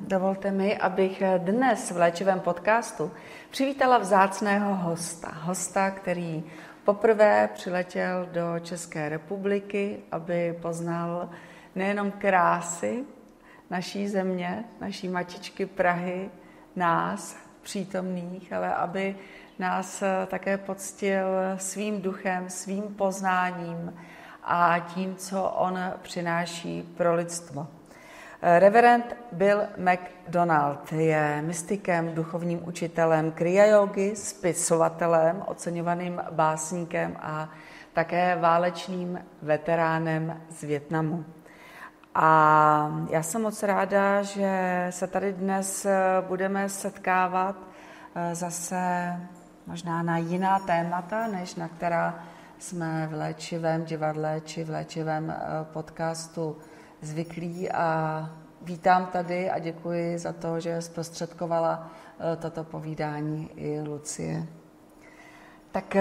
Dovolte mi, abych dnes v Léčivém podcastu přivítala vzácného hosta, který poprvé přiletěl do České republiky, aby poznal nejenom krásy naší země, naší matičky Prahy, nás přítomných, ale aby nás také poctil svým duchem, svým poznáním a tím, co on přináší pro lidstvo. Reverend Bill McDonald je mystikem, duchovním učitelem kriya jógy, spisovatelem, oceňovaným básníkem a také válečným veteránem z Vietnamu. A já jsem moc ráda, že se tady dnes budeme setkávat zase možná na jiná témata, než na která jsme v Léčivém divadle či v Léčivém podcastu zvyklí, a vítám tady a děkuji za to, že zprostředkovala toto povídání i Lucie. Tak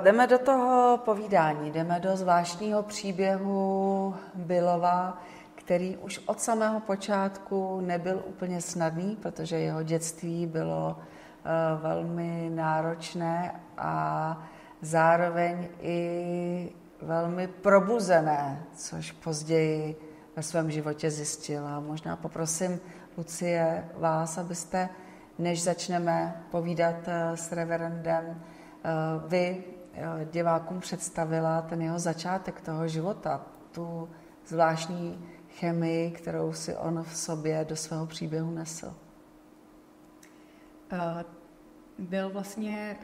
jdeme do toho povídání, jdeme do zvláštního příběhu Billova, který už od samého počátku nebyl úplně snadný, protože jeho dětství bylo velmi náročné a zároveň i velmi probuzené, což později ve svém životě zjistila. Možná poprosím, Lucie, vás, abyste, než začneme povídat s reverendem, vy divákům představila ten jeho začátek toho života, tu zvláštní chemii, kterou si on v sobě do svého příběhu nesl. Byl vlastně,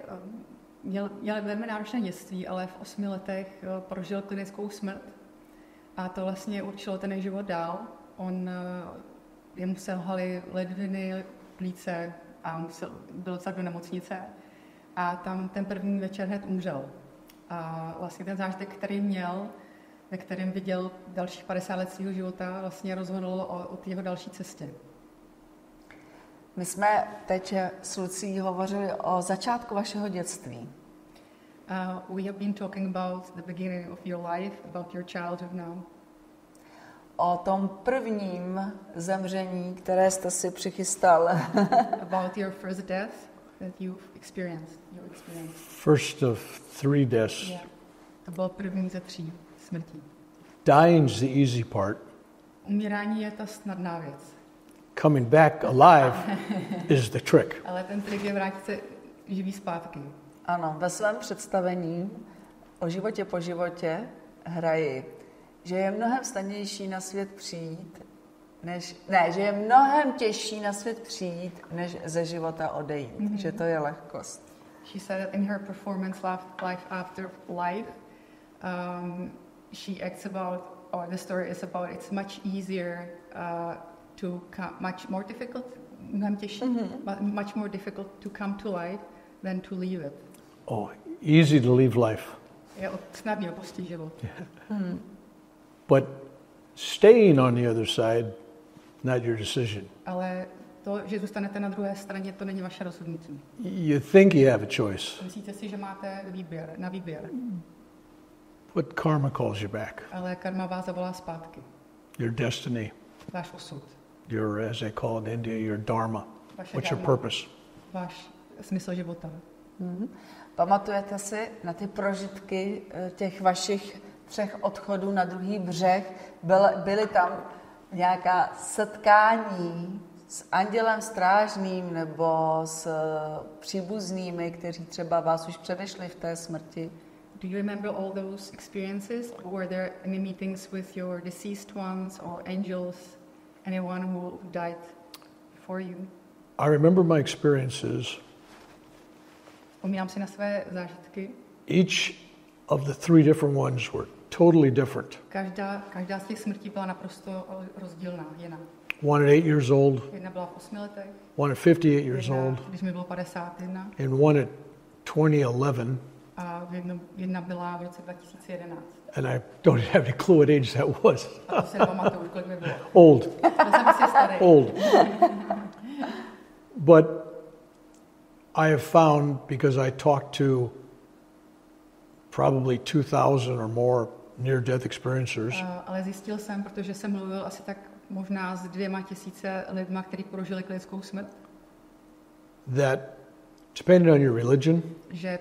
měl velmi náročné dětství, ale v 8 letech prožil klinickou smrt. A to vlastně určilo ten život dál. Jemu selhaly ledviny, plíce a byl tak do nemocnice. A tam ten první večer hned umřel. A vlastně ten zážitek, který měl, ve kterém viděl dalších 50 let svého života, vlastně rozhodl o jeho další cestě. My jsme teď s Lucí hovořili o začátku vašeho dětství. We have been talking about the beginning of your life, about your childhood now. O tom prvním zemření, které jste si přichystal. About your first death that you've experienced. First of 3 deaths. Yeah. To byl první ze 3 smrtí. Dying's the easy part. Umírání je ta snadná věc. Coming back alive is the trick. Ale ten trik je vrátit se živý zpátky. Ano, ve svém představení o životě po životě hraji, že je mnohem snadnější na svět přijít, že je mnohem těžší na svět přijít, než ze života odejít. Mm-hmm. Že to je lehkost. She said that in her performance Life After Life, she acts about, or the story is about, it's much easier much more difficult, mnohem těžší, much more difficult to come to life than to leave it. Oh, easy to leave life. Je snadný opustit život. Yeah. But staying on the other side, not your decision. Ale to, že zůstanete na druhé straně, to není vaše rozhodnutí. You think you have a choice. Myslíte si, že máte výběr. But karma calls you back. Ale karma vás zavolá zpátky. Your destiny. Váš osud. Your, as they call it in India, your dharma. What's your purpose? Váš smysl života. Mm-hmm. Pamatujete si na ty prožitky těch vašich 3 odchodů na druhý břeh? Byly tam nějaká setkání s andělem strážným nebo s příbuznými, kteří třeba vás už předešli v té smrti? Do you remember all those experiences? Were there any meetings with your deceased ones or angels, anyone who died before you? I remember my experiences. Vzpomínám si na své zážitky. Each of the 3 different ones were totally different. Každá z těch smrtí byla naprosto rozdílná, jiná. One at 8 years old. Jedna byla v 8 letech. One at 58 years old. Když mi bylo 51. And one at 2011. A jedna byla v roce 2011. And I don't have any clue what age that was. A to si nepamatuju, kolik mi bylo. Old. To jsem si starý. Old. But I have found, because I talked to probably 2,000 or more near-death experiencers. Ale zjistil jsem, protože jsem mluvil asi tak možná s 2000 lidma, kteří prožili klinickou smrt. That depending on your religion, Že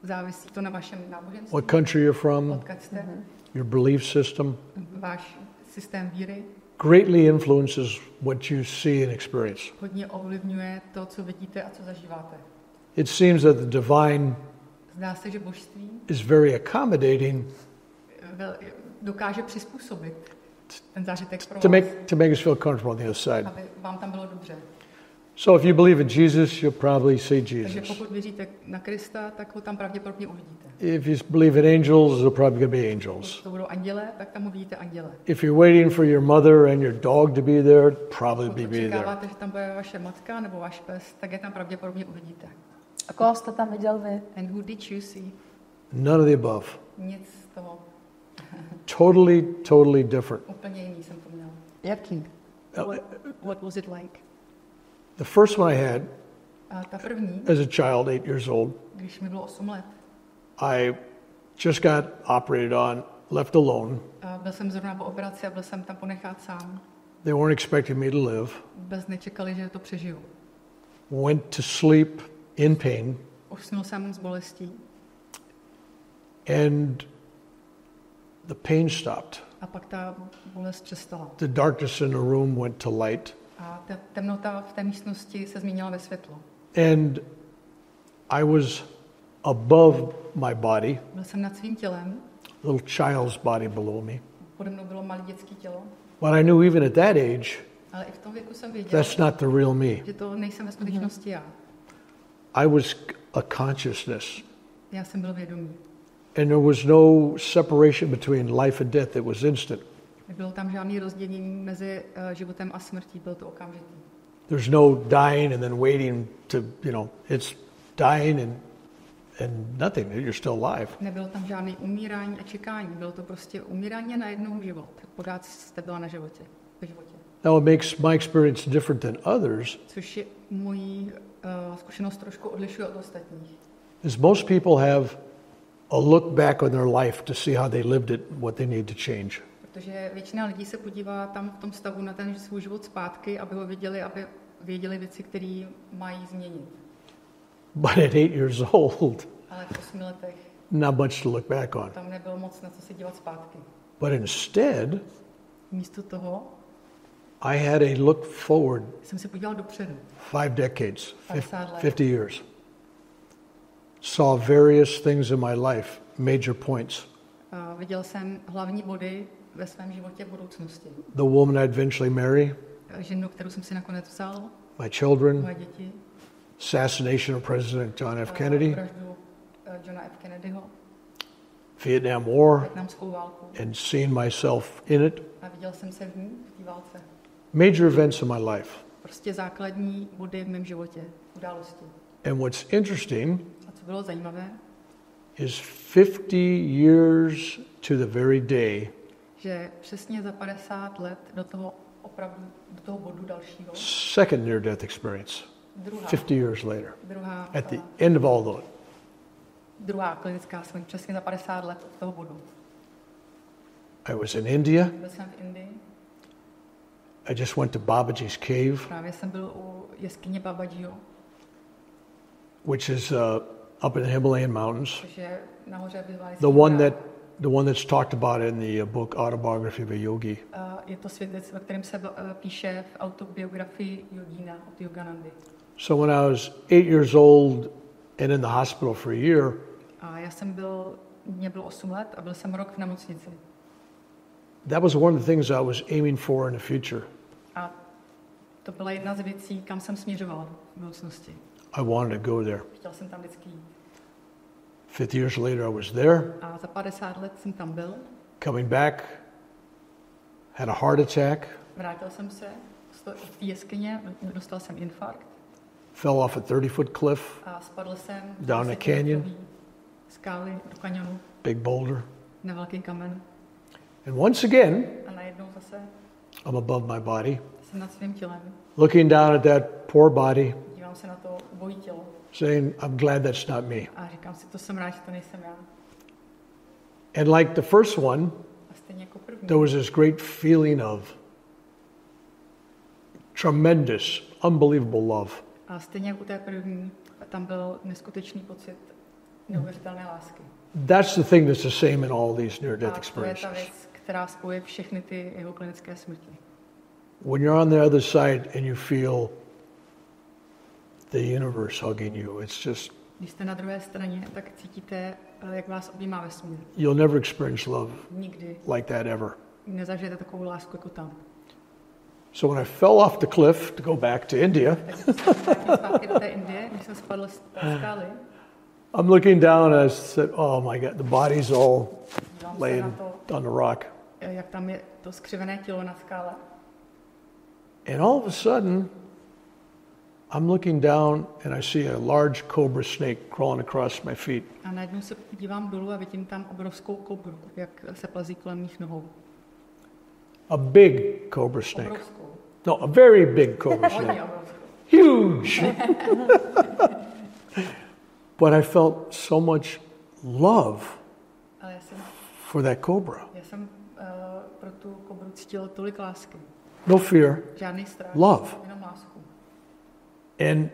závisí to na vašem náboženství. what country you're from, Odkud jste, your belief system, váš systém víry greatly influences what you see and experience. hodně ovlivňuje to, co vidíte a co zažíváte. It seems that the divine Zdá se, že božství is very accommodating dokáže přizpůsobit ten zážitek pro to vás, make us feel comfortable on the other side. aby vám tam bylo dobře. So if you believe in Jesus, you'll probably see Takže Jesus. pokud věříte na Krista, tak ho tam pravděpodobně uvidíte. If you believe in angels, there'll probably gonna be angels. Pokud to budou anděle, tak tam uvidíte anděle. If you're waiting for your mother and your dog to be there, probably Pokud be there. očekáváte, že tam bude vaše matka nebo váš pes, tak je tam pravděpodobně uvidíte. A koho jste tam viděl vy? And who did you see? None of the above. Nic z toho. Totally different. Úplně jiný jsem to měl. Jaký? What was it like? The first one I had A ta první, as a child, 8 years old, když mi bylo 8 let, I just got operated on, left alone. a byl jsem zrovna po operaci a byl jsem tam ponechán sám. They weren't expecting me to live. Vůbec nečekali, že to přežiju. Went to sleep in pain, Usnul jsem z bolestí and the pain stopped. a pak ta bolest přestala. The darkness in the room went to light. A ta temnota v té místnosti se změnila ve světlo. And I was above my body, Byl jsem nad svým tělem, little child's body below me. pode mnou bylo malé dětské tělo, But I knew even at that age, ale i v tom věku jsem věděl, that's not the real me. že to nejsem ve skutečnosti já. I was a consciousness. Já jsem byl vědomý. And there was no separation between life and death. It was instant. Nebylo tam žádný rozdělení mezi životem a smrtí, byl to okamžitý. There's no dying and then waiting to, it's dying and nothing. You're still alive. Nebylo tam žádný umírání a čekání, bylo to prostě umírání a najednou život. Pořád jste byla na životě, v životě. Now, it makes my experience different than others, Což je můj zkušenost trošku odlišuje od ostatních. is most people have a look back on their life to see how they lived it, what they need to change. Protože většina lidí se podívá tam v tom stavu na ten svůj život zpátky, aby ho viděli, aby věděli věci, které mají změnit. But at 8 years old, Ale v 8 letech not much to look back on. tam nebylo moc na co se dívat zpátky. But instead, Místo toho I had a look forward jsem se podíval dopředu. 5 decades, 50 let. 50 years. Saw various things in my life, major points. A viděl jsem hlavní body ve svém životě v budoucnosti. The woman I'd eventually marry, Ženu, kterou jsem si nakonec vzal, my children, moje děti, assassination of President John F. Kennedy, vraždu Johna F. Kennedyho, Vietnam War, vietnamskou válku. and seeing myself in it. A viděl jsem se v ní, v té válce. Major events in my life. Prostě základní body v mém životě, události. And what's interesting A co bylo zajímavé, is 50 years to the very day, že přesně za 50 let do toho bodu dalšího, second near-death experience, druhá 50 years later, Druhá, at the end of all that. druhá klinická smrt, přesně za 50 let od toho bodu. I was in India. Byl jsem v Indii, I just went to Babaji's cave, právě jsem byl u jeskyně Babajiho, which is up in the Himalayan mountains. což je nahoře v The one that's talked about in the book Autobiography of a Yogi. Je to světec, ve kterém se píše v autobiografii jogína od Yoganandy. So when I was 8 years old and in the hospital for a year, A mě bylo 8 let a byl jsem rok v nemocnici. that was one of the things I was aiming for in the future. A to byla jedna z věcí, kam jsem směřoval v budoucnosti. I wanted to go there. Chtěl jsem tam vždycky jít. 50 years later, I was there, A za 50 let jsem tam byl, coming back, had a heart attack, vrátil jsem se z té jeskyně, dostal jsem infarkt fell off a 30-foot cliff, a spadl jsem Down a canyon. skály do kanionu big boulder. na velký kamen. And once again, A najednou zase I'm above my body, jsem nad svým tělem. looking down at that poor body, Dívám se na to ubohý tělo saying, I'm glad that's not me. a říkám si, to jsem rád, že to nejsem já. And like the first one, A stejně jako první. there was this great feeling of tremendous, unbelievable love. A stejně jako u té první, tam byl neskutečný pocit neuvěřitelné lásky. That's the thing that's the same in all these near-death A to je ta experiences. věc, která spojuje všechny ty jeho klinické smrti. When you're on the other side and you feel the universe hugging you, it's just, Když jste na druhé straně, tak cítíte, jak vás objímá vesmír. you'll never experience love Nikdy like that ever. nezažijete takovou lásku jako tam. So when I fell off the cliff to go back to India, Takže jsem se zpátky do té Indie, když jsem spadl z skály, I'm looking down and I said, oh my God, the body's all dívám se laying na to, on the rock. jak tam je to skřivené tělo na skále. And all of a sudden, I'm looking down and I see a large cobra snake crawling across my feet. A najednou se dívám dolů a vidím tam obrovskou kobru, jak se plazí kolem mých nohou. A big cobra snake. Obrovskou. No, a very big cobra Hodně snake. obrovskou. Huge. But I felt so much love Ale for that cobra. já jsem pro tu kobru cítila tolik lásky. No fear, Žádný strach. love. Jenom lásku. And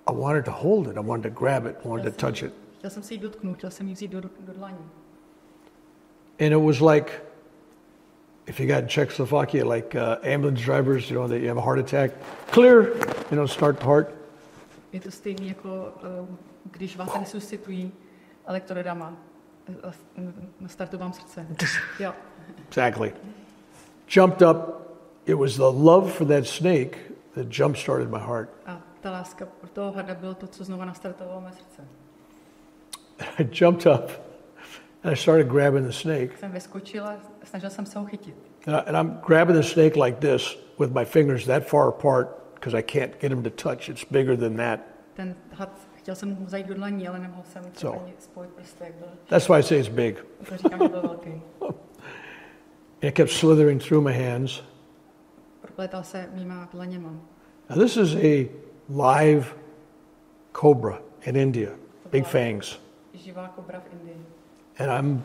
I wanted to hold it. I wanted to grab it. I wanted to touch it. Chtěl jsem si ji dotknout, chtěl jsem ji vzít do dlaní. And it was like, if you got in Czechoslovakia, like ambulance drivers, you know, that you have a heart attack, clear, start the heart. Je to stejné jako když vás resuscitují elektrodama. Startují vám srdce. Jo. Exactly. Jumped up. It was the love for that snake that jump-started my heart. A ta láska pro toho hada bylo to, co znova nastartovalo mé srdce. I jumped up and I started grabbing the snake. Jsem vyskočila a snažil jsem se ho chytit. And I'm grabbing the snake like this with my fingers that far apart because I can't get him to touch. It's bigger than that. Ten had, chtěl jsem mu zajít do dlaní, ale nemohl jsem ani spojit prsty, jak byl. That's why I say it's big. To říkám, že byl velký. And it kept slithering through my hands. Proplétal se mýma dlaněma. Now this is a live cobra in India, big fangs. Živá kobra v Indii. And I'm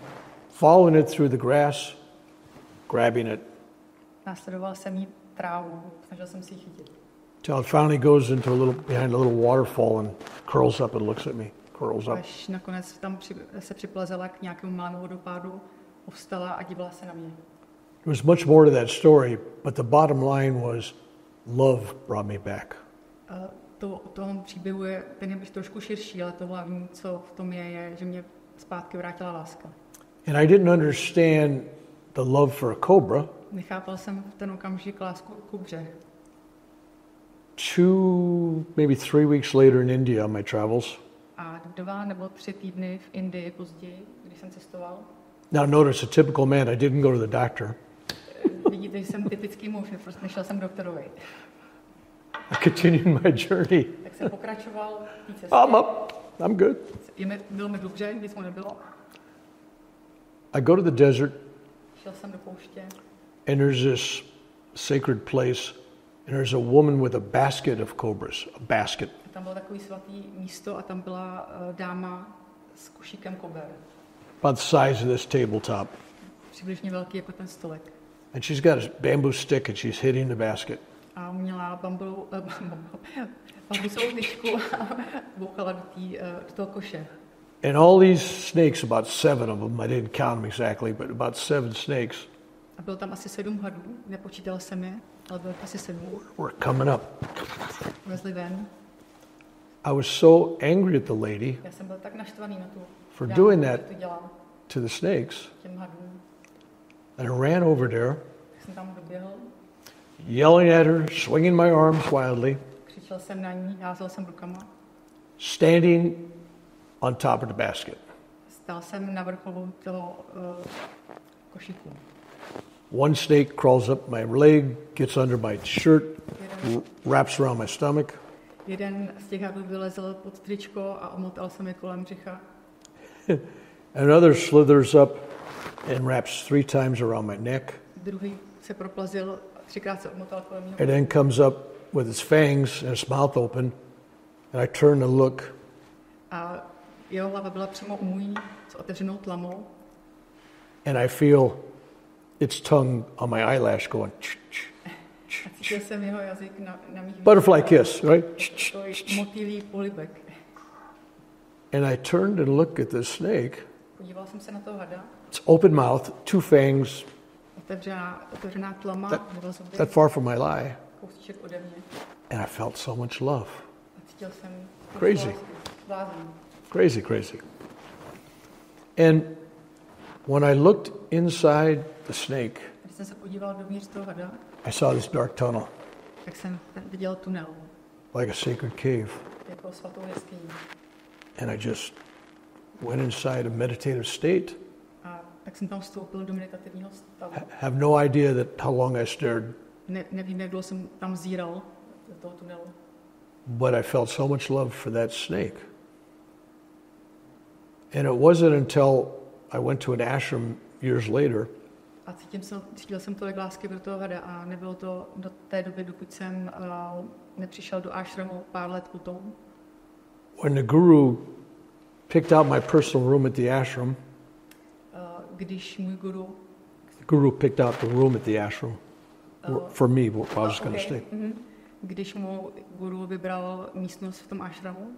following it through the grass, grabbing it, Následoval jsem jí trávu, snažil jsem si ji chytit. till it finally goes into behind a little waterfall and curls up and looks at me, curls up. Až nakonec tam se připlazila k nějakému malému vodopádu, povstala a dívala se na mě. There was much more to that story, but the bottom line was love brought me back. Toho příběhu ten je trošku širší, ale to hlavní, co v tom je, že mě zpátky vrátila láska. And I didn't understand the love for a cobra. Nechápal jsem v ten okamžik lásku k kobře. 2, maybe 3 weeks later in India on my travels. A 2 nebo 3 týdny v Indii později, když jsem cestoval. Now notice, a typical man, I didn't go to the doctor. Vidíte, že jsem typický muž, prostě nešel jsem k doktorovi. I continued my journey. Tak jsem pokračoval v té cestě. I'm up. I'm good. Bylo mi dobře, nic mu nebylo. I go to the desert, Šel jsem do pouště. and there's this sacred place, and there's a woman with a basket of cobras, a basket. A tam bylo takový svatý místo a tam byla dáma s košíkem kober. About the size of this tabletop. Přibližně velký jako ten stolek. And she's got a bamboo stick and she's hitting the basket. A měla bambusovou tyčku a bouchala do toho koše. And all these snakes, about 7 of them, I didn't count them exactly, but about 7 snakes. A bylo tam asi 7 hadů, nepočítal jsem je, ale bylo asi 7. Were coming up. Vezli ven. I was so angry at the lady Já jsem byl tak naštvaný na tu for dámu, doing že that to dělám to the snakes. těm hadům. And I ran over there, Tak jsem tam doběhl, yelling at her, swinging my arms wildly, křičel jsem na ní, házel jsem rukama. standing on top of the basket. Stál jsem na vrcholu toho košíku. One snake crawls up my leg, gets under my shirt, wraps around my stomach. Jeden z těch hadů vylezl pod tričko a omotal se mi kolem břicha. Another slithers up and wraps 3 times around my neck. Druhý se proplazil, 3krát se omotal kolem mě. And then comes up with its fangs and its mouth open. And I turn to look. A jeho hlava byla přímo u mojí s otevřenou tlamou. And I feel its tongue on my eyelash going, ch, ch, ch, A cítil jsem jeho jazyk na mých Butterfly kiss, right? Motýlí polibek. And I turned and looked at this snake. Podíval jsem se na toho hada. It's open mouth, 2 fangs. Otevřená tlama, dva zuby. That far from my eye. Kousíček ode mě. And I felt so much love. A cítil jsem Crazy. Lázeň. Crazy. And when I looked inside the snake, Když jsem se podíval dovnitř toho hada, I saw this dark tunnel, tak jsem viděl tunel, like a sacred cave. jako svatou jeskyni. And I just went inside a meditative state. A tak jsem tam vstoupil do meditativního stavu. Have no idea that how long I stared. Nevím, jak dlouho jsem tam zíral do toho tunelu. But I felt so much love for that snake. And it wasn't until I went to an ashram years later A cítil jsem tolik lásky pro toho hada a nebylo to do té doby, dokud jsem nepřišel do ashramu pár let potom. when the guru picked out my personal room at the ashram. Když můj guru The guru picked out the room at the ashram for me, where I was going to stay. Když mu guru vybral místnost v tom ashramu.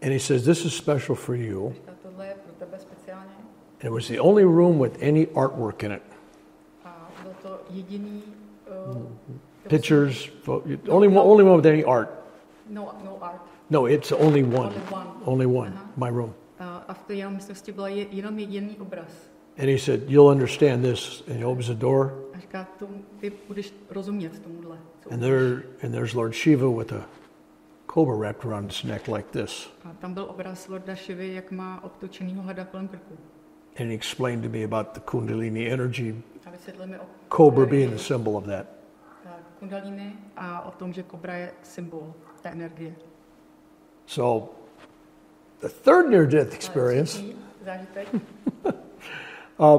And he says, this is special for you. Tohle je pro tebe speciálně. And it was the only room with any artwork in it. A byl to jediný Pictures, only one with any art. No art. No, it's only one. Only one. My room. A v té jeho místnosti byl jenom jediný obraz. And he said, you'll understand this. And he opens the door. A říká, ty budeš rozumět tomuhle. And there's Lord Shiva with a cobra wrapped around his neck like this. A tam byl obraz Lorda Shivy, jak má obtočenýho hada kolem krku. And he explained to me about the Kundalini energy, A vysvětlil mi o cobra being the symbol of that. Kundalini a o tom, že kobra je symbol té energie. So, the third near-death experience, Zážitek. I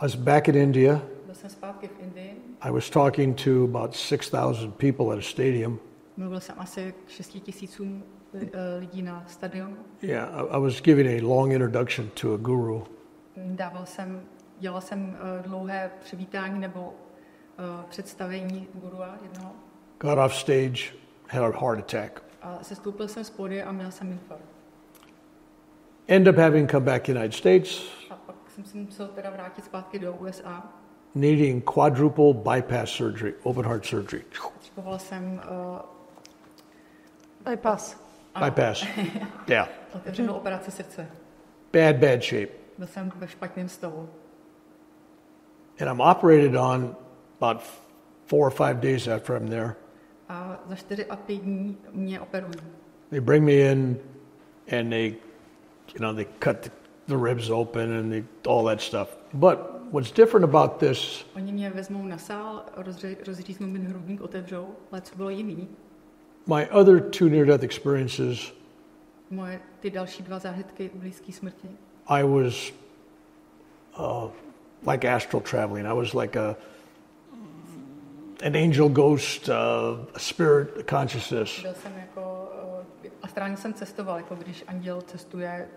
was back in India. Byl jsem zpátky v Indii. I was talking to about 6,000 people at a stadium. Mluvil jsem asi k 6,000 lidí na stadionu. Yeah, I was giving a long introduction to a guru. Dělal jsem dlouhé přivítání nebo představení gurua jednoho. Got off stage, had a heart attack. A sestoupil jsem z pódia a měl jsem infarkt. Ended up having come back to the United States. A pak jsem se musel teda vrátit zpátky do USA. Needing quadruple bypass surgery, open heart surgery. Potřeboval jsem Bypass. Yeah. otevřenou operaci srdce. Bad shape. Byl jsem ve špatném stavu. And I'm operated on about 4 or 5 days after I'm there. A za 4 a 5 dní mě operují. They bring me in and they cut the ribs open and all that stuff. But what's different about this? Oni mě vezmou na sál, rozříznou mi hrudník, otevřou, ale co bylo jiný? My other 2 near-death experiences. Moje ty další 2 zážitky blízké smrti. I was like astral traveling. I was like an angel ghost, a spirit, a consciousness. Byl jsem jako astrálně jsem cestoval, jako když anděl cestuje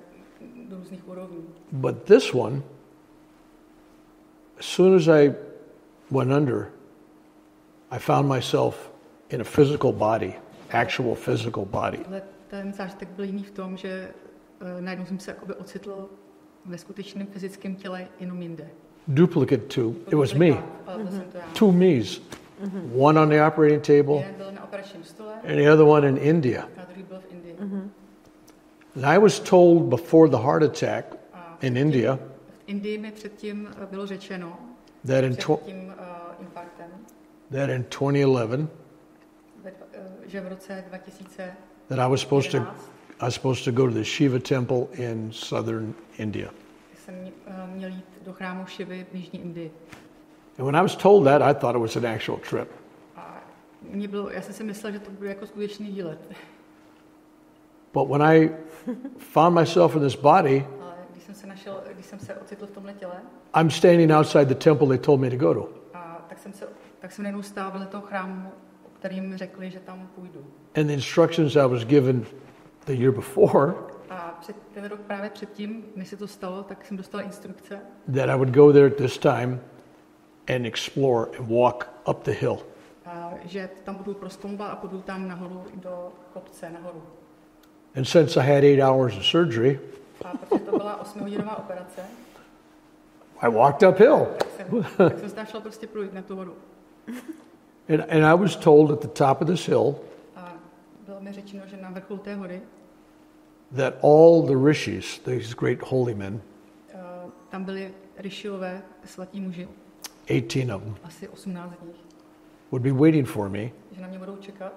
do různých úrovní. But this one, as soon as I went under, I found myself in a physical body, actual physical body. Ten zážitek byl jiný v tom, že najednou jsem se jakoby ocitl ve skutečném fyzickém těle jenom jinde. Duplicate two. It was me. 2 me's. One on the operating table, Jeden byl na operačním stole, and the other one in India. a druhý byl v Indii. And I was told before the heart attack in India V Indii mi předtím bylo řečeno, that in před tím infarktem, that in 2011 že v roce 2011 that I was supposed to go to the Shiva temple in southern India. jsem měl jít do chrámu Shivy v jižní Indii. And when I was told that, I thought it was an actual trip. A já jsem si myslel, že to bude jako skutečný výlet. But when I found myself in this body, Ale když jsem se ocitl v tomhle těle, I'm standing outside the temple they told me to go to. a tak jsem najednou stál vedle toho chrámu, o kterým mi řekli, že tam půjdu. And the instructions I was given the year before, A ten rok právě předtím, než se to stalo, tak jsem dostal instrukce, that I would go there at this time and explore and walk up the hill. Že tam budu prostombat a půjdu tam nahoru do kopce, nahoru. And since I had 8 hours of surgery, A protože to byla 8hodinová operace, I walked uphill. tak jsem se tam šel prostě projít na tu horu. And I was told at the top of this hill A bylo mi řečeno, že na vrcholu té hory that all the rishis, these great holy men, tam byli rišiové, svatí muži, 18 of them, asi 18 z nich, would be waiting for me, že na mě budou čekat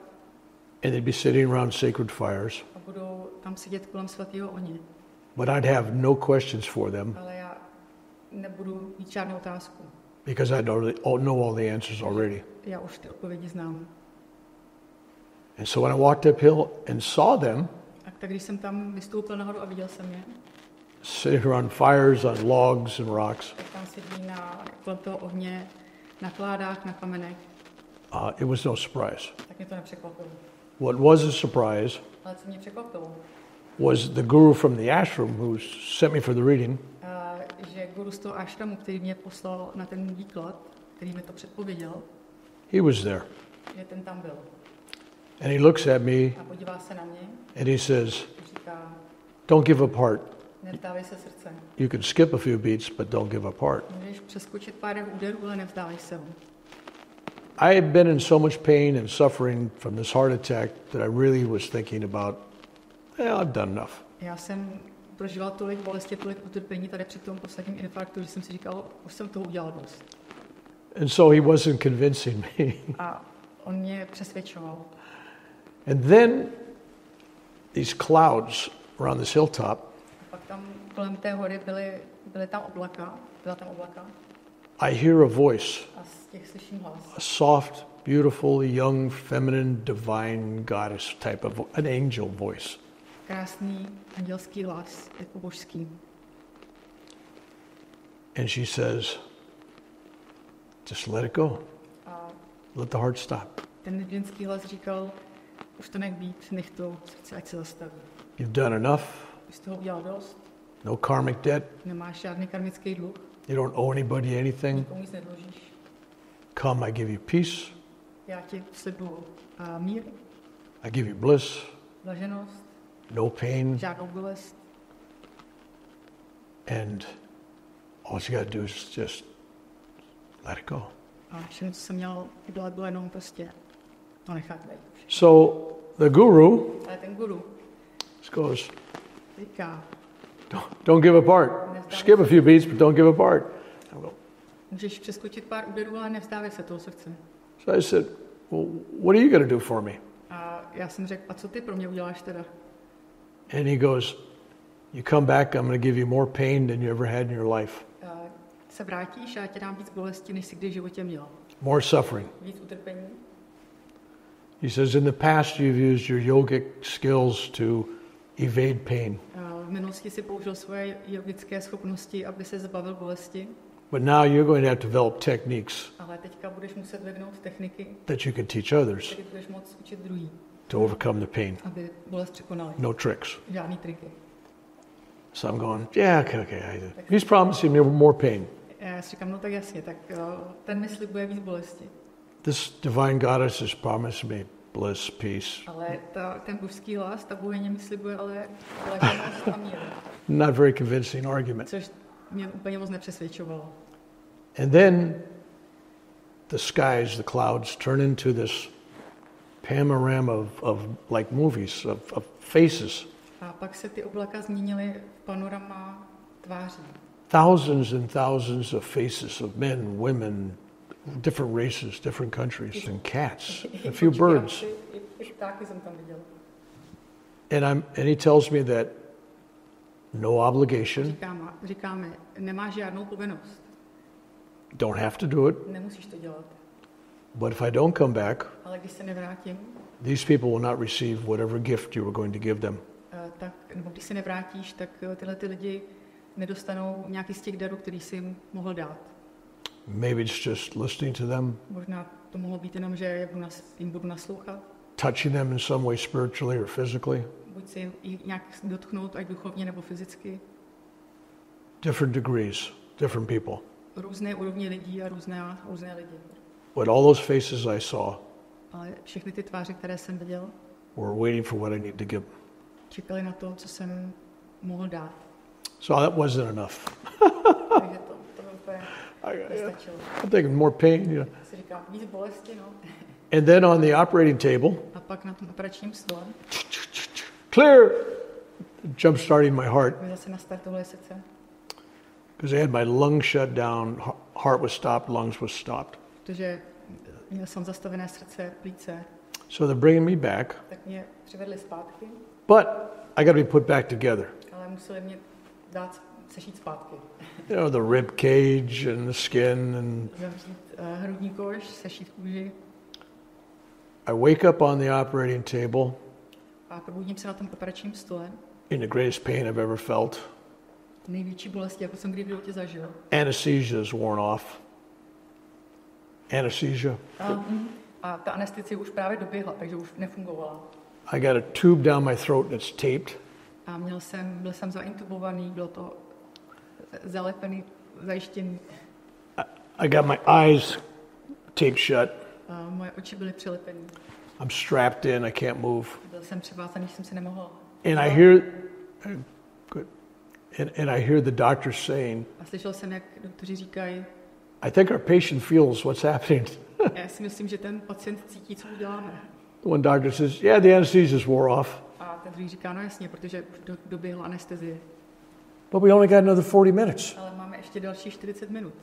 and they'd be sitting around sacred fires. a budou tam sedět kolem svatého ohně. But I'd have no questions for them Ale já nebudu mít žádnou otázku. because I know all the answers already. Já už ty odpovědi znám. And so when I walked uphill and saw them A tak když jsem tam vystoupil nahoru a viděl jsem je, sitting around fires on logs and rocks, tak tam sedí kolem toho ohně, na kládách, na kamenech, it was no surprise. tak mě to nepřekvapilo. What was a surprise Ale co mě překvapilo, was the guru from the ashram who sent me for the reading. Že guru z toho ashramu, který mě poslal na ten výklad, který mi to předpověděl, He was there. že ten tam byl. And he looks at me A podívá se na mě and he says, a říká, don't give up heart. nevzdávej se srdce. You can skip a few beats, but don't give up heart. Můžeš přeskočit pár úderů, ale nevzdávej se ho. I had been in so much pain and suffering from this heart attack that I really was thinking about, I've done enough. Já jsem prožíval tolik bolesti, tolik utrpení tady při tom posledním infarktu, že jsem si říkal, už jsem toho udělal dost. And so he wasn't convincing me. A on mě přesvědčoval. And then these clouds were on this hilltop. A pak tam kolem té hory byla tam oblaka. I hear a voice, A z těch slyším hlas. a soft, beautiful, young, feminine, divine goddess type of an angel voice. Krásný andělský hlas, jako božský. And she says, just let it go. A Let the heart stop. ten ženský hlas říkal, už to nech být, nech to srdce, ať se zastaví. You've done enough. Už z toho udělal dost, No karmic debt. nemáš žádný karmický dluh, You don't owe anybody anything. nikomu nic nedlužíš. Come, I give you peace. Já ti slibuju mír, I give you bliss. blaženost, No pain. žádnou bolest. And all you got to do is just let it go. A všechno, co jsem měl udělat, bylo jenom prostě to nechat být. So the guru Ale ten guru goes, říká, don't give up heart. Skip a few beats, but don't give up heart. I go, můžeš přeskočit pár úderů, ale nevzdávej se toho srdce. so I said, well, what are you going to do for me? A já jsem řekl, a co ty pro mě uděláš teda? And he goes, you come back, I'm going to give you more pain than you ever had in your life. Se vrátíš a já ti dám víc bolesti, než jsi kdy v životě měl. More suffering. Víc utrpení. He says, in the past you've used your yogic skills to evade pain. V minulosti si použil svoje jogické schopnosti, aby se zbavil bolesti. But now you're going to have to develop techniques Ale teďka budeš muset vyvinout techniky, that you can teach others které budeš moct učit druhý, to overcome the pain. aby bolest překonali. No tricks. Žádný triky. So I'm going, yeah, okay. He's promising me more pain. Já si říkám, no tak jasně, tak ten mi slibuje víc bolesti. This divine goddess has promised me bliss, peace. Ale ten božský hlas, ta bohyně mi slibuje, ale blaženost a mír. Not very convincing argument. Což mě úplně moc nepřesvědčovalo. And then the skies, the clouds turn into this panorama of like movies, of faces. A pak se ty oblaka změnily v panorama tváří. Thousands and thousands of faces of men, women, different races, different countries, and cats, a few birds. I ptáky jsem tam viděl. And he tells me that no obligation, Říkáme, nemáš žádnou povinnost. don't have to do it, Nemusíš to dělat. but if I don't come back, Ale když se nevrátím, these people will not receive whatever gift you were going to give them. nebo když se nevrátíš, tak tyhle ty lidi nedostanou nějaký z těch darů, který jsi jim mohl dát. Maybe it's just listening to them, Možná to mohlo být jenom, že jim budu naslouchat. touching them in some way spiritually or physically. Buď se jich nějak dotknout, ať duchovně nebo fyzicky. Different degrees, different people. různé úrovně lidí a různé lidi. But all those faces I saw Ale všechny ty tváře, které jsem viděl, were waiting for what I need to give. čekali na to, co jsem mohl dát. So that wasn't enough. Takže to úplně nestačilo. I'm taking more pain, you know. Se říká, víc bolesti, no. And then on the operating table, A pak na tom operačním stole clear, jump starting my heart. mi zase nastartovali srdce. Because I had my lungs shut down, heart was stopped, lungs was stopped. Protože měl jsem zastavené srdce, plíce, So they're bringing me back, tak mě přivedli zpátky, but I got to be put back together. ale museli mě dát sešít zpátky. You know, the rib cage and the skin, and Zavřít hrudní koš, sešít kůži I wake up on the operating table a probudím se na tom operačním stole. in the greatest pain I've ever felt. Největší bolesti, jako jsem kdy v životě zažil. Anesthesia is worn off. Anesthesia. A ta anestezie už právě doběhla, takže už nefungovala. I got a tube down my throat that's taped. A byl jsem zaintubovaný, bylo to zalepený, zajištěný. I got my eyes taped shut. A moje oči byly přilepený. I'm strapped in. I can't move. Byl jsem přivázaný, jsem se nemohl. And I hear, good. And I hear the doctor saying, A slyšel jsem, jak doktoři říkají, I think our patient feels what's happening. já si myslím, že ten pacient cítí, co uděláme. One doctor says, yeah, the anesthesia's wore off. A ten druhý říká, no jasně, protože už doběhla anestezie. But we only got another 40 minutes. Ale máme ještě další 40 minut.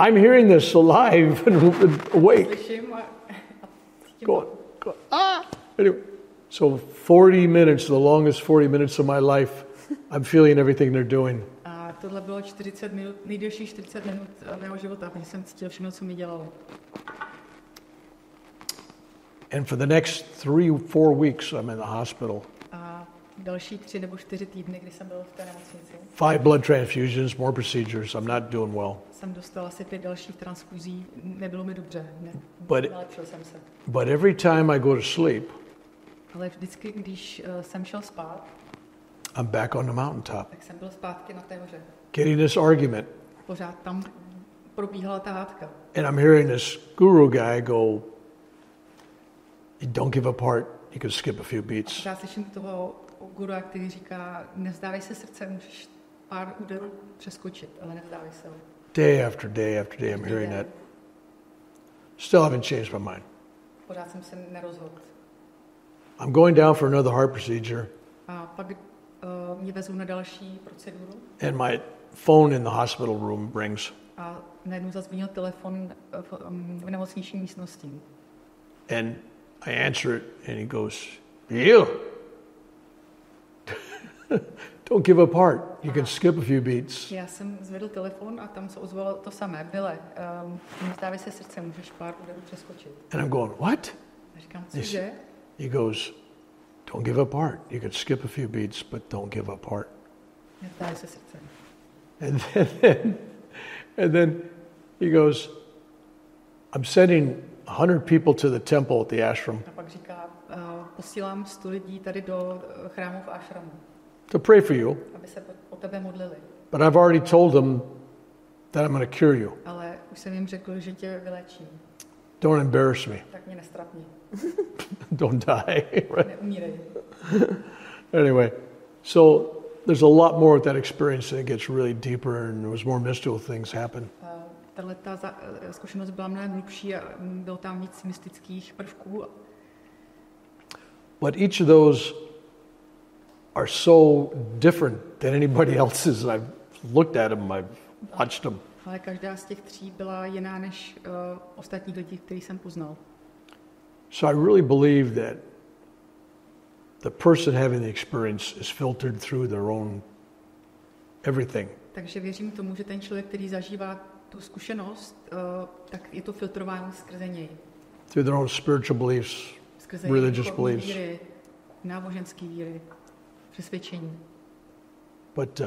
I'm hearing this alive and awake. Slyším a cítím Go on, go on. Ah! Anyway, so 40 minutes, the longest 40 minutes of my life, I'm feeling everything they're doing. A tohle bylo 40 minut, nejdelší 40 minut mého života, protože jsem cítil všechno, co mi dělalo. And for the next 3-4 weeks, I'm in the hospital. A další 3 nebo 4 týdny, kdy jsem byl v té nemocnici, 5 blood transfusions, more procedures. I'm not doing well. jsem dostal asi 5 dalších transfuzí, nebylo mi dobře, But- nelepšil jsem se. But every time I go to sleep, Ale vždycky, když jsem šel spát, I'm back on the mountaintop, tak jsem byl zpátky na té hoře. getting this argument. Pořád tam probíhala ta hádka. And I'm hearing this guru guy go, don't give up heart, you can skip a few beats. Já slyším toho guru, který říká, nevzdávej se srdce, můžeš pár úderů přeskočit, ale nevzdávej se. Day after day after day, I'm hearing that. Still haven't changed my mind. Pořád jsem se nerozhodl. I'm going down for another heart procedure, A pak mě vezou na další proceduru and my phone in the hospital room rings. a najednou zazvonil telefon v nemocniční místnosti. And I answer it, and he goes, you. Don't give up heart. You can skip a few beats. Já jsem zvedl telefon a tam se ozvalo to samé. Byle, nevzdávej se srdce, můžeš pár úderů přeskočit. And I'm going, what? A říkám, cože? He goes, don't give up heart. You can skip a few beats, but don't give up heart. Nevzdávej se srdce. And then he goes, I'm sending 100 people to the temple at the ashram A pak říká, posílám 100 lidí tady do chrámu v ashramu, to pray for you, aby se o tebe modlili. but I've already told them that I'm going to cure you. Ale už jsem jim řekl, že tě vyléčím. Don't embarrass me. Tak mě nestrapni. Don't die. Right? Neumírej. Anyway, so there's a lot more with that experience, and it gets really deeper, and there was more mystical things happen. Tahle zkušenost byla mnohem hlubší a bylo tam víc mystických prvků. But each of those are so different than anybody else's. I've looked at them, I've watched them. Ale každá z těch 3 byla jiná než ostatních lidí, který jsem poznal. So I really believe that the person having the experience is filtered through their own everything. Takže věřím tomu, že ten člověk, který zažívá tu zkušenost, tak je to filtrování skrze něj. Through their own spiritual beliefs, Skrze religious jejich beliefs. víry, náboženský víry, přesvědčení. But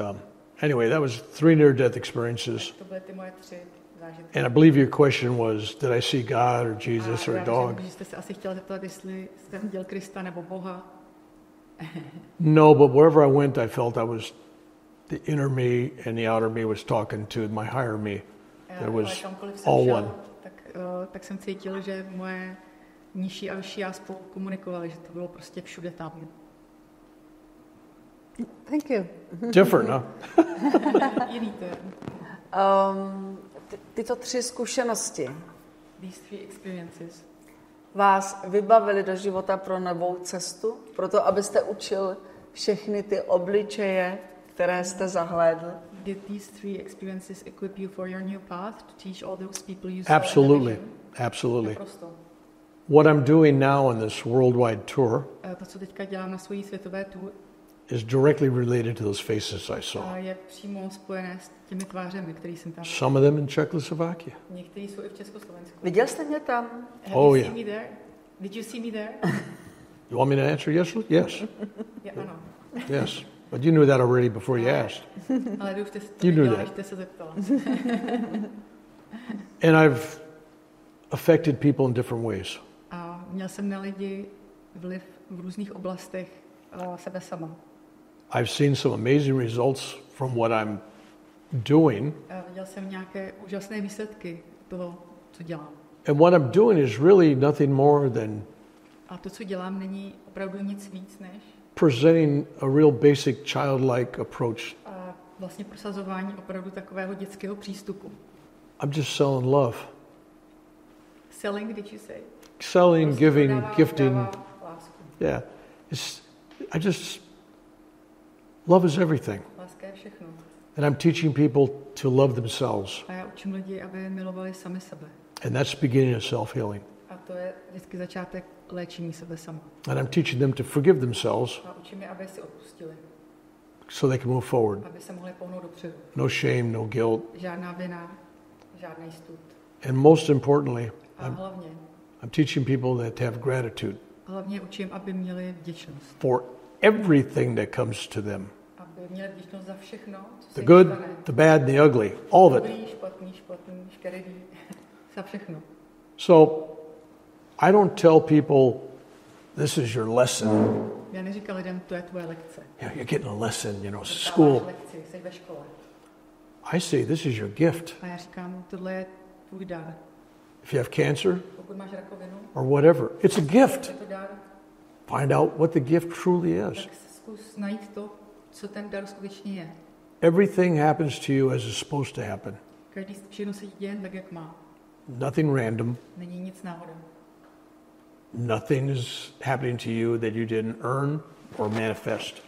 anyway, that was 3 near-death experiences. To byly ty moje 3 zážitky. And I believe your question was, did I see God or Jesus or a dog? Že jste se asi chtěl zeptat, jestli jste viděl Krista nebo Boha. No, but wherever I went, I felt I was, the inner me and the outer me was talking to my higher me. There was all one. Tak jsem cítil, že moje nižší a vyšší já spolu komunikovali, že to bylo prostě všude tam. Thank you. Different, huh? Jiný to je. Tyto 3 zkušenosti These 3 experiences vás vybavili do života pro novou cestu, proto abyste učil všechny ty obličeje, které jste zahlédl. Did these 3 experiences equip you for your new path to teach all those people you saw? Absolutely. Absolutely. Naprosto. What I'm doing now on this worldwide tour To, co teďka dělám na svojí světové tour, is directly related to those faces I saw. je přímo spojené s těmi tvářemi, které jsem tam. Some of them in Czechoslovakia. Některý jsou i v Československu. Viděl jste mě tam? Oh, yeah. Did you see me there? You want me to answer yes? Yes. Ano. Yes. But you knew that already before you asked. Ale vy už jste to You knew viděla, that. když jste se zeptala. And I've affected people in different ways. A měl jsem na lidi vliv v různých oblastech sebe sama. I've seen some amazing results from what I'm doing. Viděl jsem nějaké úžasné výsledky toho, co dělám. And what I'm doing is really nothing more than A to, co dělám, není opravdu nic víc než presenting a real basic childlike approach. vlastně prosazování opravdu takového dětského přístupu. I'm just selling love. Selling, did you say? Selling, Prostě giving, prodává gifting. lásku. Yeah. Love is everything. Láska je všechno. And I'm teaching people to love themselves. A já učím lidi, aby milovali sami sebe. And that's the beginning of self-healing. A to je vždycky začátek léčení sebe sama. And I'm teaching them to forgive themselves A učím je, aby si odpustili. so they can move forward. Aby se mohli pohnout dopředu. No shame, no guilt. Žádná vina, žádný stud. And most importantly, A hlavně I'm teaching people that to have gratitude učím, aby měli vděčnost. for everything that comes to them. Aby měli vděčnost za všechno, co se The good, jim stane. the bad, and the ugly. All of it. Dobrý, špatný, škaredý. Za všechno. So I don't tell people, this is your lesson. Já neříkám lidem, to je tvoje lekce. You're getting a lesson, Dostáváš school. lekci, jsi ve škole. I say, this is your gift. A já říkám, tohle je tvůj dar. If you have cancer Pokud máš rakovinu, or whatever, it's a gift. je to dar, Find out what the gift truly is. tak zkus najít to, co ten dar skutečně je. Everything happens to you as it's supposed to happen. Všechno se děje tak, jak má. Nothing random. Není nic náhodou. Nothing is happening to you that you didn't earn or manifest.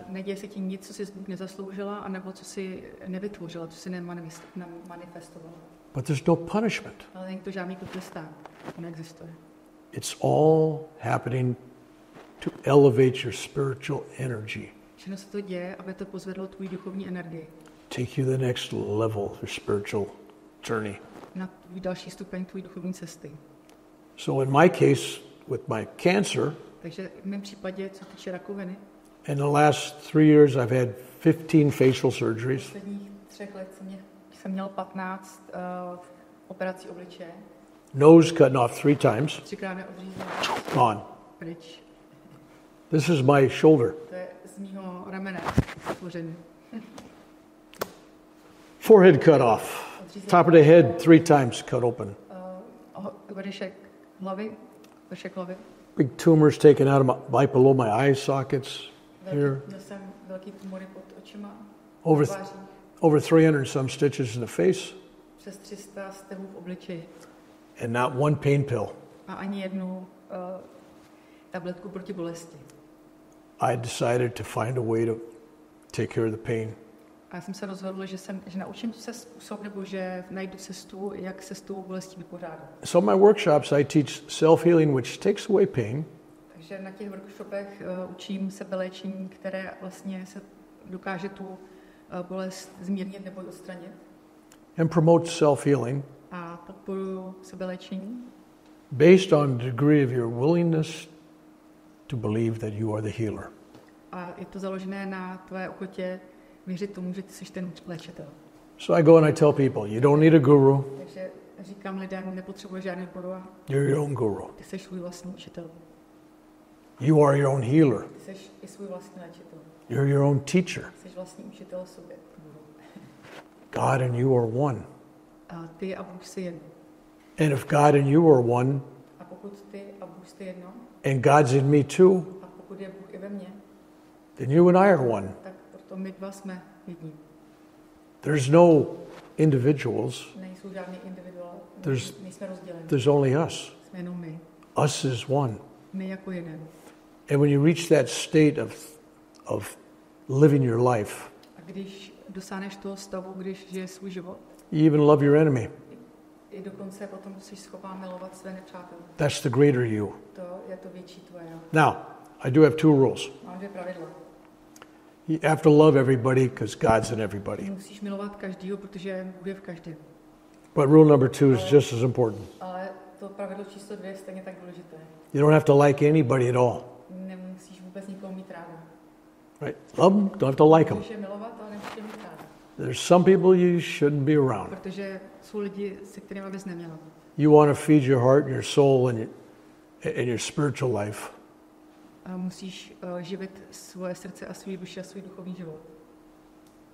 Neděje se ti nic, co jsi nezasloužila, anebo co jsi nevytvořila, co jsi nemanifestovala. But there's no punishment. Ale není to žádný potrestání. To neexistuje. It's all happening to elevate your spiritual energy. Všechno se to děje, aby to pozvedlo tvůj duchovní energii. Take you to the next level of your spiritual journey. Na tvůj další stupeň tvojí duchovní cesty. So in my case, with my cancer, Takže v mém případě, co týče rakoviny, in the last 3 years I've had 15 facial surgeries. v posledních 3 let jsem měl 15 operací obličeje. Nose cutting off 3 times. 3krát neodřízený. Gone. Pryč. This is my shoulder. To je z mýho ramene tvořený. Forehead cut off. Top of the head 3 times cut open. Vršek hlavy. Big tumors taken out of right below my eye sockets here. Měl jsem velký tumory pod očima. Over 300 some stitches in the face. Přes 300 stehů v obličeji. And not one pain pill. A ani jednu tabletku proti bolesti. I decided to find a way to take care of the pain. A já jsem se rozhodl, že naučím se způsob, nebo že najdu cestu, jak se s tou bolestí vypořádat. So my workshops I teach self-healing, which takes away pain. Takže na těch workshopech učím sebeléčení, které vlastně se dokáže tu bolest zmírnit nebo odstranit. And promote self-healing. A podporuji sebeléčení. Based on the degree of your willingness to believe that you are the healer. A je to založené na tvé ochotě věřit tomu, že ty jsi ten léčitel. So I go and I tell people, you don't need a guru. Takže říkám lidem, nepotřebuješ žádný guru. You're your own guru. Ty jsi svůj vlastní učitel. You are your own healer. Ty jsi i svůj vlastní léčitel. You're your own teacher. Jsi vlastní učitel sobě. God and you are one. A ty a Bůh jste jedno. And if God and you are one, A pokud ty a Bůh jste jedno, and God's in me too, a pokud je Bůh i ve mně, then you and I are one. tak proto my dva jsme jední. There's no individuals. Nejsou žádný individuál, nejsme rozděleni. There's only us. Jsme jenom my. Us is one. My jako jeden. And when you reach that state of living your life, A když dosáhneš toho stavu, když žiješ svůj život, you even love your enemy. i dokonce potom jsi schopná milovat své nepřátele. That's the greater you. To je to větší tvoje. Now, I do have two rules. Mám dvě pravidla. You have to love everybody because God's in everybody. Musíš milovat každýho, protože Bůh je v každém. But rule number 2 is just as important. Ale to pravidlo číslo 2 je stejně tak důležité. You don't have to like anybody at all. Nemusíš vůbec nikoho mít ráda. Right? Love them, don't have to like them. Můžeš je milovat, ale nemusíš je mít ráda. There's some people you shouldn't be around. Protože jsou lidi, se kterými bys neměla. You want to feed your heart and your soul and your spiritual life. A musíš živit svoje srdce a svou duši a svůj duchovní život.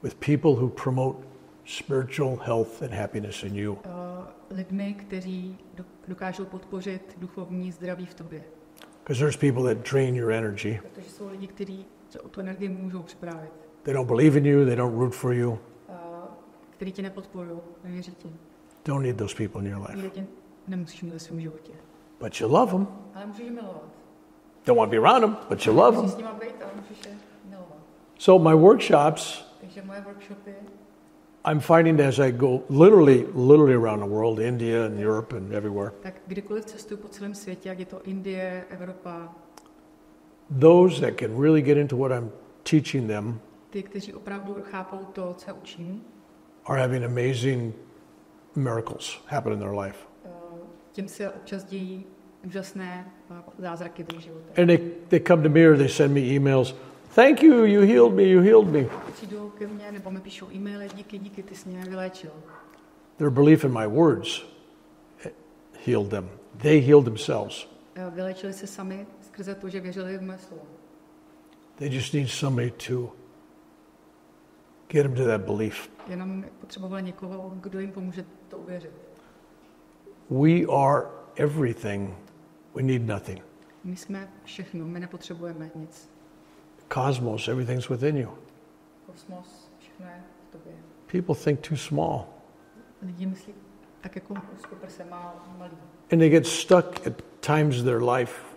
With people who promote spiritual health and happiness in you. Lidmi, kteří dokážou podpořit duchovní zdraví v tobě. Because there's people that drain your energy. Protože jsou lidi, kteří o tu energii můžou připravit. They don't believe in you, they don't root for you. Kteří tě nepodporují, nevěří ti. Don't need those people in your life. Lidi nemusíš mít ve svém životě. But you love them. Ale můžeš je milovat. Don't want to be around them, but you love Musíš s them. nima být, ale můžeš je milovat. So my workshops, Takže moje workshopy, I'm finding as I go literally around the world, India and Europe and everywhere, tak kdykoliv cestuju po celém světě, jak je to Indie, Evropa, those that can really get into what I'm teaching them ty, kteří opravdu chápou to, co učím, are having amazing miracles happen in their life. tím se občas dějí úžasné zázraky v jejich životě. And they come to me or they send me emails, thank you, you healed me. Přijdou ke mně nebo mi píšou e-maily, díky, ty jsi mě vyléčil. Their belief in my words healed them. They healed themselves. Vyléčili se sami skrze to, že věřili v mé slovo. They just need somebody to get them to that belief. Jenom potřebovali někoho, kdo jim pomůže to uvěřit. We are everything. We need nothing. My jsme všechno, my nepotřebujeme nic. Cosmos, everything's within you. Kosmos, všechno je v tobě. People think too small. Lidi myslí tak jako úzkoprse malý. And they get stuck at times of their life.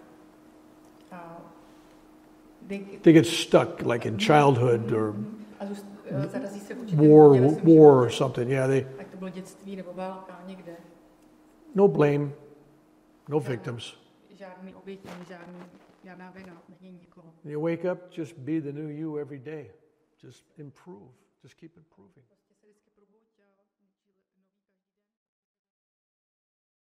They get stuck like in childhood or war or something. Yeah, tak to bylo dětství nebo válka někde. No blame, no victims. Žádný obětí, žádná vina, není nikoho. You wake up, just be the new you every day. Just improve. Just keep improving.